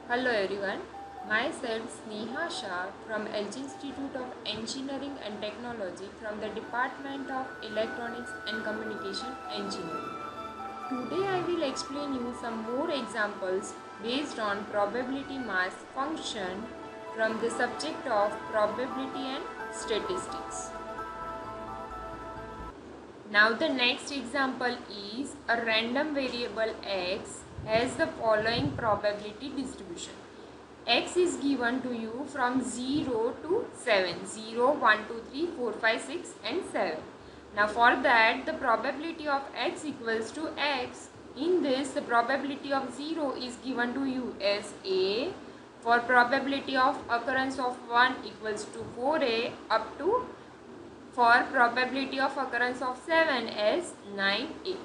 Hello everyone, myself Sneha Shah from LG Institute of Engineering and Technology from the Department of Electronics and Communication Engineering. Today I will explain you some more examples based on probability mass function from the subject of probability and statistics. Now the next example is a random variable x has the following probability distribution. X is given to you from 0 to 7. 0, 1, 2, 3, 4, 5, 6 and 7. Now for that the probability of x equals to x. In this the probability of 0 is given to you as A. For probability of occurrence of 1 equals to 4A up to for probability of occurrence of 7 as 9A.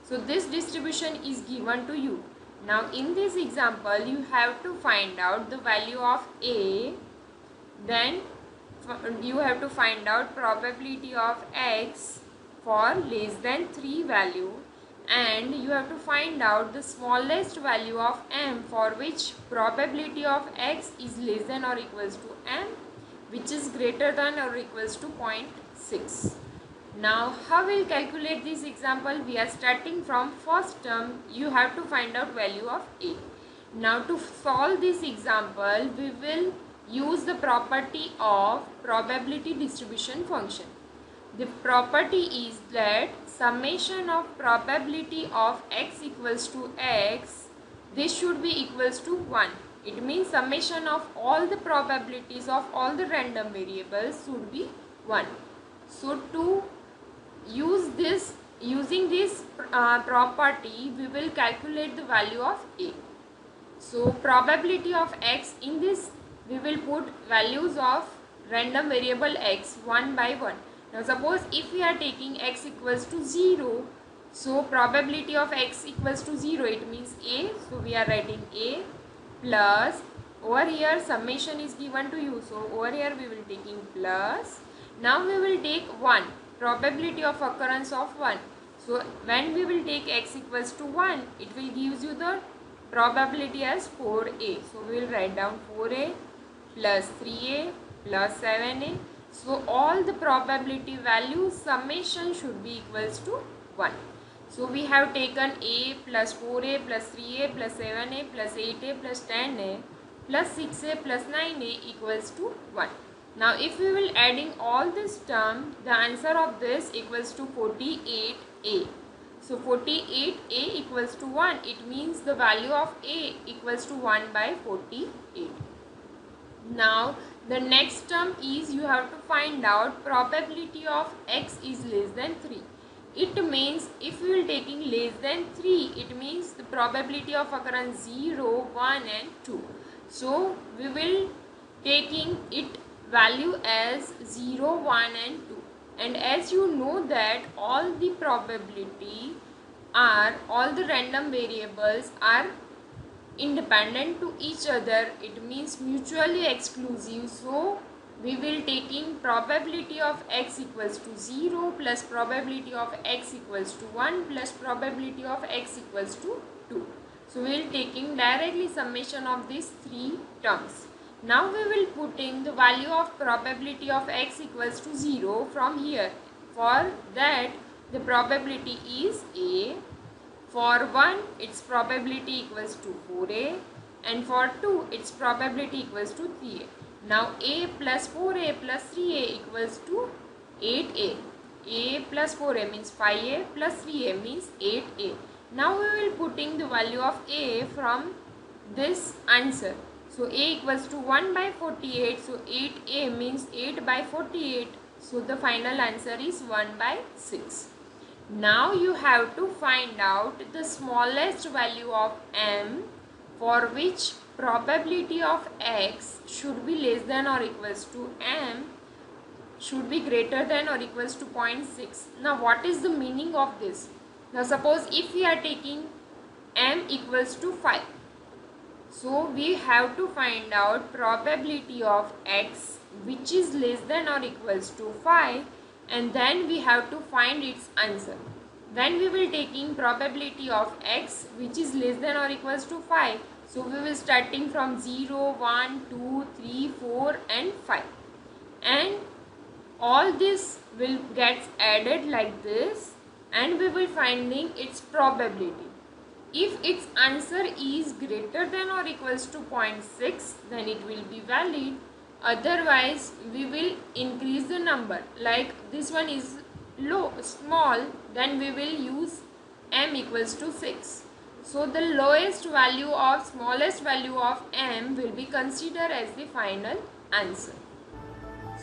So this distribution is given to you. Now in this example you have to find out the value of A, then you have to find out probability of x for less than 3 value, and you have to find out the smallest value of m for which probability of x is less than or equals to m, which is greater than or equals to 0.6. Now how we'll calculate this example? We are starting from first term. You have to find out value of A. Now to solve this example we will use the property of probability distribution function. The property is that summation of probability of x equals to x, this should be equals to 1. It means summation of all the probabilities of all the random variables should be 1. So to using this property we will calculate the value of A. So probability of x, in this we will put values of random variable x one by one. Now suppose if we are taking x equals to 0, so probability of x equals to 0, it means A. So we are writing A plus, over here summation is given to you, so over here we will taking plus. Now we will take 1, probability of occurrence of 1. So when we will take x equals to 1, it will gives you the probability as 4A. So we will write down 4A plus 3A plus 7A. So all the probability values summation should be equals to 1. So we have taken A plus 4A plus 3A plus 7A plus 8A plus 10A plus 6A plus 9A equals to 1. Now if we will adding all this term, the answer of this equals to 48A. So 48A equals to 1. It means the value of A equals to 1 by 48. Now the next term is you have to find out probability of x is less than 3. It means if we will taking less than 3, it means the probability of occurrence 0, 1 and 2. So we will taking it value as 0, 1 and 2. And as you know that all the probability are, all the random variables are independent to each other, it means mutually exclusive. So we will taking probability of x equals to 0 plus probability of x equals to 1 plus probability of x equals to 2. So we will taking directly summation of these three terms. Now we will putting the value of probability of x equals to 0 from here. For that the probability is A. For 1 its probability equals to 4A, and for 2 its probability equals to 3A. Now A plus 4A plus 3A equals to 8A. A plus 4A means 5A plus 3A means 8A. Now we will putting the value of A from this answer. So A equals to 1 by 48. So 8A means 8 by 48. So the final answer is 1 by 6. Now you have to find out the smallest value of m for which probability of x should be less than or equals to m should be greater than or equals to 0.6. Now what is the meaning of this? Now suppose if we are taking m equals to 5. So we have to find out probability of x which is less than or equals to 5, and then we have to find its answer. Then we will taking probability of x which is less than or equals to 5. So we will starting from 0, 1, 2, 3, 4 and 5, and all this will get added like this, and we will finding its probability. If its answer is greater than or equals to 0.6, then it will be valid. Otherwise we will increase the number, like this one is small, then we will use m equals to 6. So the lowest value of smallest value of m will be considered as the final answer.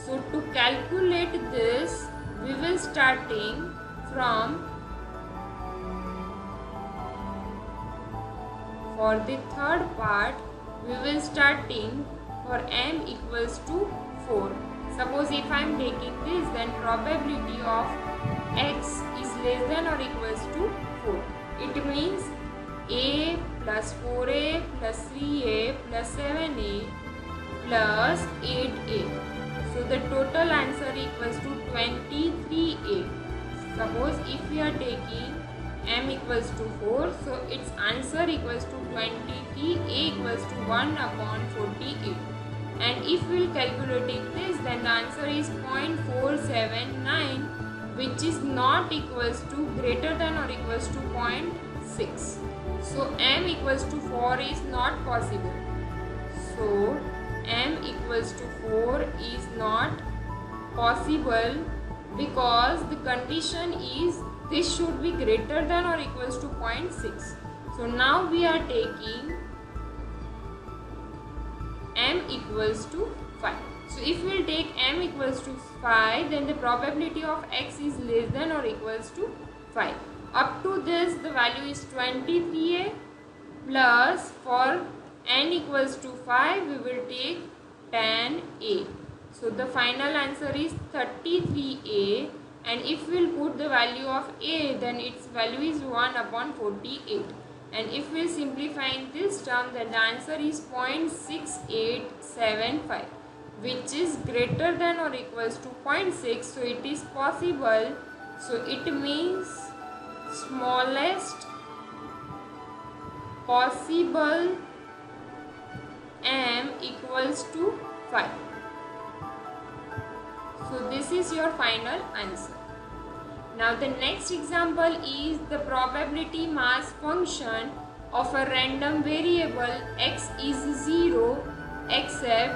So to calculate this, we will starting from, for the third part, we will starting for m equals to 4. Suppose if I am taking this, then probability of x is less than or equals to 4. It means a plus 4a plus 3a plus 7a plus 8a. So the total answer equals to 23a. Suppose if we are taking m equals to 4, so its answer equals to 23, a equals to 1 upon 48. And if we will calculating this, then the answer is 0.479, which is not equals to greater than or equals to 0.6. So m equals to 4 is not possible. So m equals to 4 is not possible because the condition is this should be greater than or equals to 0.6. So now we are taking m equals to 5. So if we will take m equals to 5, then the probability of x is less than or equals to 5. Up to this, the value is 23a, plus for n equals to 5, we will take 10a. So the final answer is 33a, and if we will put the value of a, then its value is 1 upon 48. And if we simplify this term, then the answer is 0.6875, which is greater than or equals to 0.6. So it is possible. So it means smallest possible m equals to 5. So this is your final answer. Now the next example is the probability mass function of a random variable x is 0 except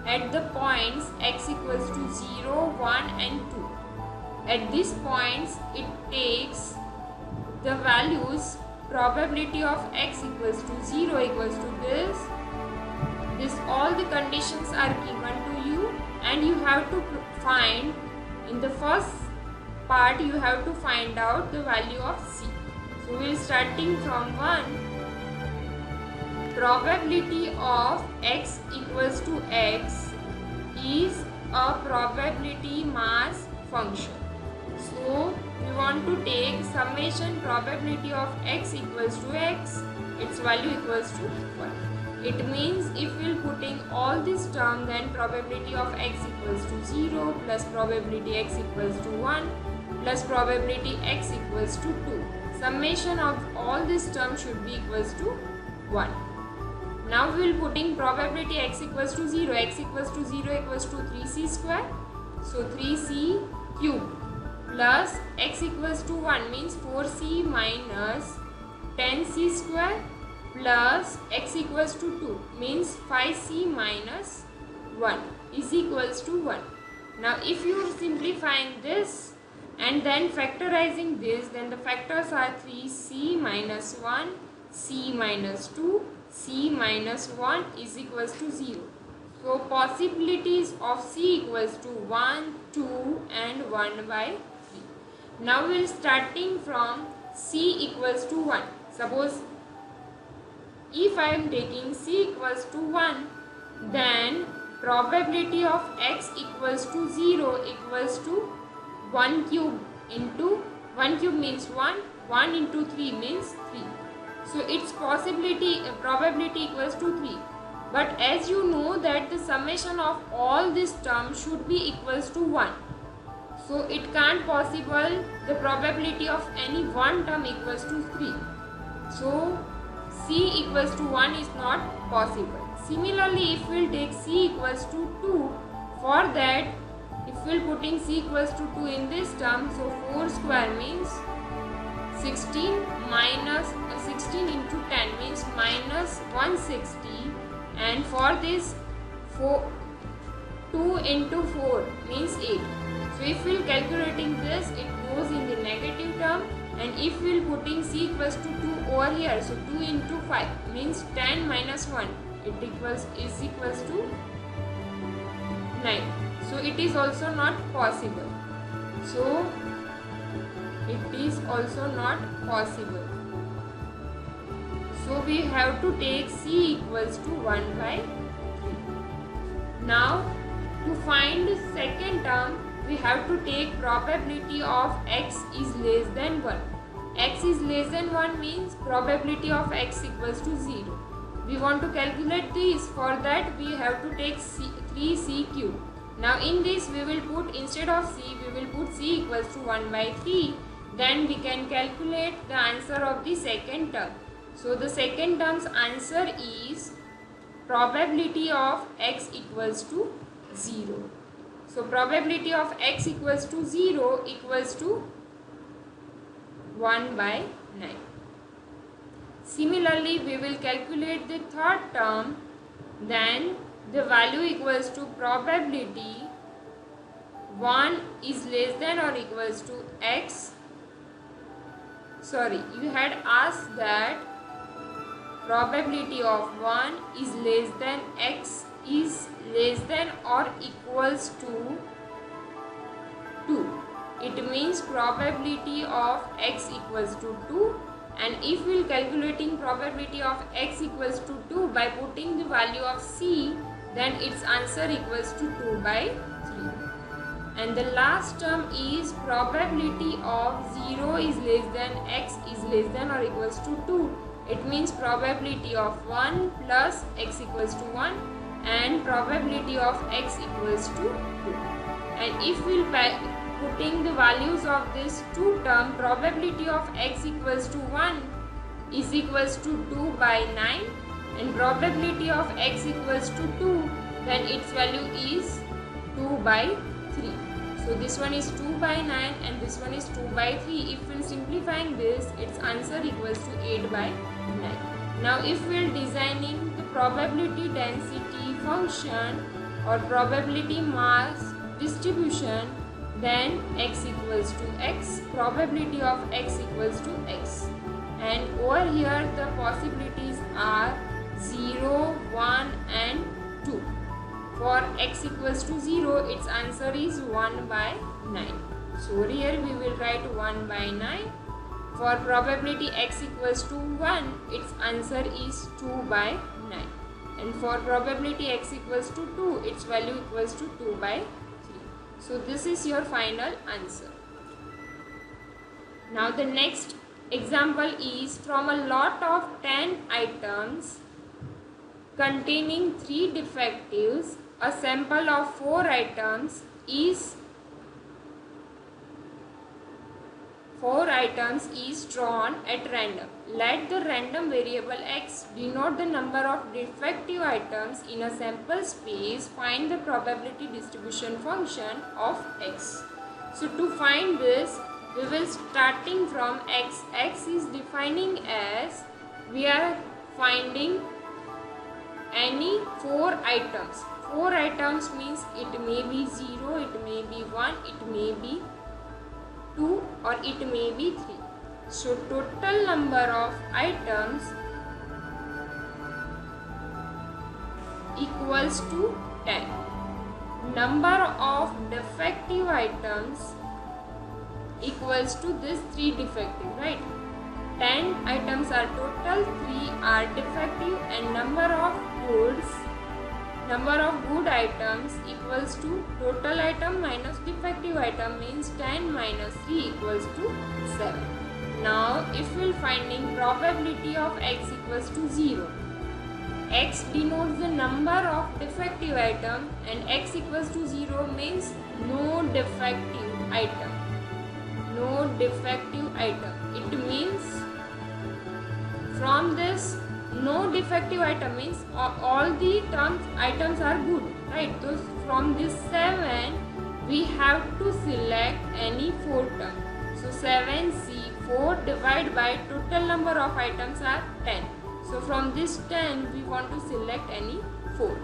at the points x equals to 0, 1 and 2. At these points it takes the values probability of x equals to 0 equals to this. All the conditions are given to you, and you have to find, in the first part you have to find out the value of c. So we are starting from 1. Probability of x equals to x is a probability mass function. So we want to take summation probability of x equals to x, its value equals to 1. It means if we will putting all this term, then probability of x equals to 0 plus probability x equals to 1 plus probability x equals to 2. Summation of all this term should be equals to 1. Now we will putting probability x equals to 0. X equals to 0 equals to 3c square. So 3c cube plus x equals to 1 means 4c minus 10c square plus x equals to 2 means 5c minus 1 is equals to 1. Now if you are simplifying this and then factorizing this, then the factors are 3c minus 1, c minus 2, c minus 1 is equals to 0. So possibilities of c equals to 1, 2 and 1 by 3. Now we are starting from c equals to 1. Suppose if I am taking c equals to 1, then probability of x equals to 0 equals to 1 cube into 1 cube means 1, 1 into 3 means 3. So its probability equals to 3. But as you know that the summation of all these terms should be equals to 1. So it can't possible the probability of any one term equals to 3. So c equals to 1 is not possible. Similarly, if we'll take c equals to 2, for that if we'll putting c equals to 2 in this term, so 4 square means 16 minus 16 into 10 means minus 160, and for this 2 into 4 means 8. So if we'll calculating this, it goes in the negative term, and if we'll putting c equals to 2 over here, so 2 into 5 means 10 minus 1 is equals to 9. So it is also not possible. So it is also not possible. So we have to take c equals to 1 by 3. Now to find the second term, we have to take probability of x is less than 1. X is less than 1 means probability of x equals to 0. We want to calculate this. For that we have to take 3c cube. Now in this we will put, instead of c, we will put c equals to 1 by 3. Then we can calculate the answer of the second term. So the second term's answer is probability of x equals to 0. So probability of x equals to 0 equals to 1 by 9. Similarly, we will calculate the third term. Then the value equals to probability 1 is less than or equals to x. Sorry, you had asked that probability of 1 is less than x is less than or equals to 2. It means probability of x equals to 2, and if we are calculating probability of x equals to 2 by putting the value of c, then its answer equals to 2 by 3. And the last term is probability of 0 is less than x is less than or equals to 2. It means probability of 1 plus x equals to 1 and probability of x equals to 2. And if we will putting the values of this two term, probability of x equals to 1 is equals to 2 by 9, and probability of x equals to 2, then its value is 2 by 3. So this one is 2 by 9 and this one is 2 by 3. If we are simplifying this, its answer equals to 8 by 9. Now if we are designing the probability density function or probability mass distribution, then x equals to x, probability of x equals to x, and over here the possibilities are 0, 1 and 2. For x equals to 0, its answer is 1 by 9. So here we will write 1 by 9. For probability x equals to 1, its answer is 2 by 9. And for probability x equals to 2, its value equals to 2 by 3. So this is your final answer. Now the next example is from a lot of 10 items containing 3 defectives, a sample of 4 items is drawn at random. Let the random variable x denote the number of defective items in a sample space. Find the probability distribution function of x. So to find this, we will starting from x. X is defining as we are finding any 4 items. 4 items means it may be 0, it may be 1, it may be 2 or it may be 3. So total number of items equals to 10. Number of defective items equals to this 3 defective, right? 10 items are total, 3 are defective, and number of good items equals to total item minus defective item, means 10 minus 3 equals to 7. Now if we are finding probability of x equals to 0, x denotes the number of defective item and x equals to 0 means no defective item. No defective item. It means from this no defective item means all the items are good, right? So from this 7 we have to select any 4 terms. So 7C 4 divided by total number of items are 10. So from this 10 we want to select any 4.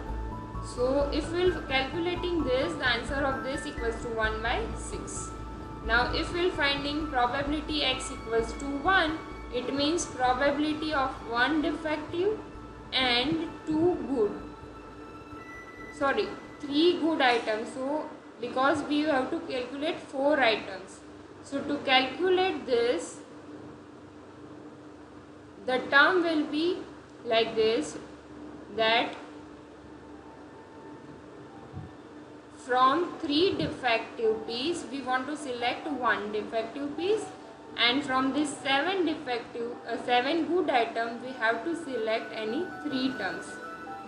So if we'll calculating this, the answer of this equals to 1 by 6. Now if we'll finding probability x equals to 1, it means probability of 1 defective and 3 good items. So because we have to calculate 4 items. So to calculate this, the term will be like this, that from 3 defective piece we want to select 1 defective piece, and from this 7 good item we have to select any 3 terms.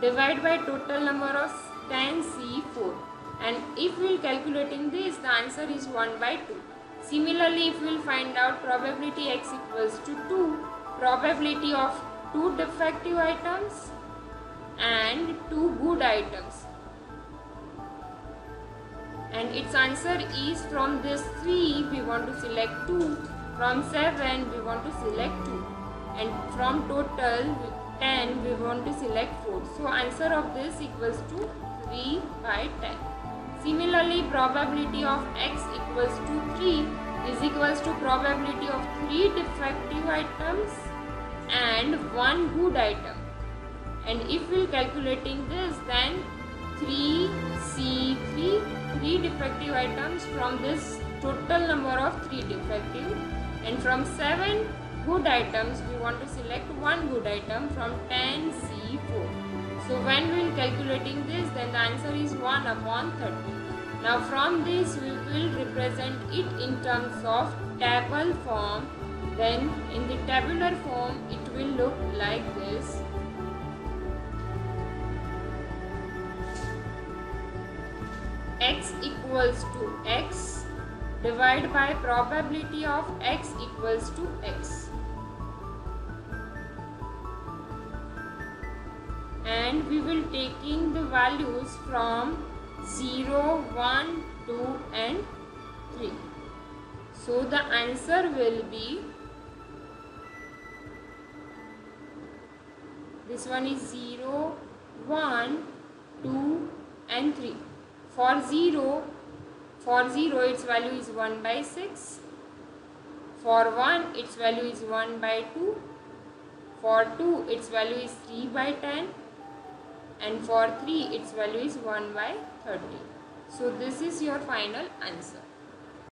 Divide by total number of 10C4, and if we will calculating this, the answer is 1 by 2. Similarly, if we will find out probability x equals to 2, probability of 2 defective items and 2 good items, and its answer is from this 3 we want to select 2, from 7 we want to select 2, and from total 10 we want to select 4. So answer of this equals to 3 by 10. Similarly, probability of x equals to 3 is equals to probability of 3 defective items and 1 good item. And if we are calculating this, then 3C3, 3 defective items from this total number of 3 defective, and from 7 good items we want to select 1 good item from 10C4. So when we will calculating this, then the answer is 1 upon 30. Now from this we will represent it in terms of table form. Then in the tabular form it will look like this. X equals to x divided by probability of x equals to x. And we will taking the values from 0, 1, 2 and 3. So the answer will be, this one is 0, 1, 2 and 3. For 0 its value is 1 by 6. For 1 its value is 1 by 2. For 2 its value is 3 by 10. And for 3 its value is 1 by 30. So this is your final answer.